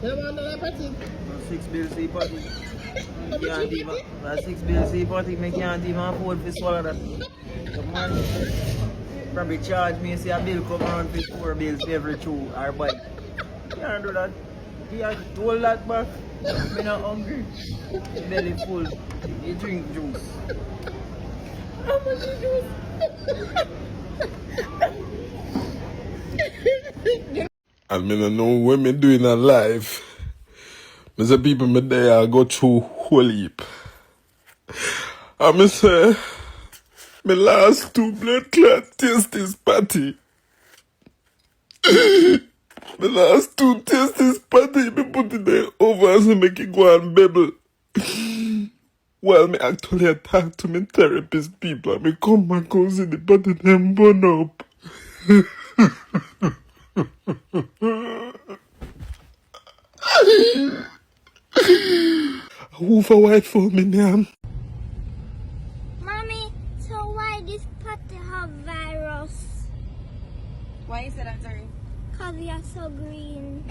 6 bills see party. Six bills see party, I can't even afford to swallow that. The man probably charge me, say a bill come around for 4 bills for every chew or bite. Can't do that. He has told that back. I'm not hungry. Belly full. You drink juice. How much is juice? And I don't know what me doing in life. I say people me there I go through whole heap. And I say my last 2 blood clot taste this party. My last 2 taste this party, me put it there over and say make it go and bubble. While me actually talk to me therapist people and me come back and see the party them burn up. Who for white for me name? Mommy, so why this party have virus? Why you said that, sorry? Cause you're so green.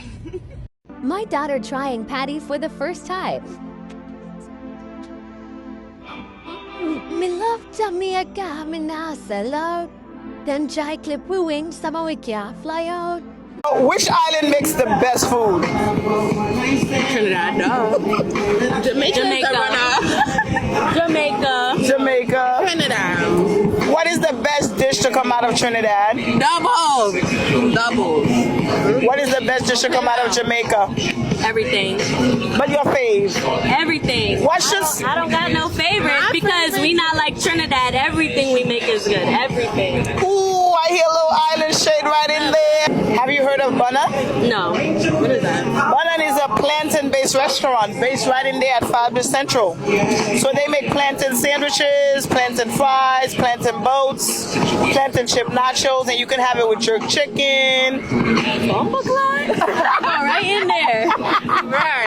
My daughter trying patty for the first time. Me love Jamaica, me now sell out. Then jai clip we wing, some we can't fly out. Which island makes the best food? Trinidad, no. Jamaica. Jamaica. Trinidad. What is the best dish to come out of Trinidad? Doubles. What is the best dish to come out of Jamaica? Everything. But your fave? Everything. What should... I don't got no favorites because we not like Trinidad. Everything we make is good. Everything. Ooh, I hear a little island shade right in there. Have you heard of Bunna? No. What is that? Bunna is a plantain-based restaurant based right in there at Five Central. So they make plantain sandwiches, plantain fries, plantain boats, plantain chip nachos, and you can have it with jerk chicken. Bumper clock? Go right in there. Right.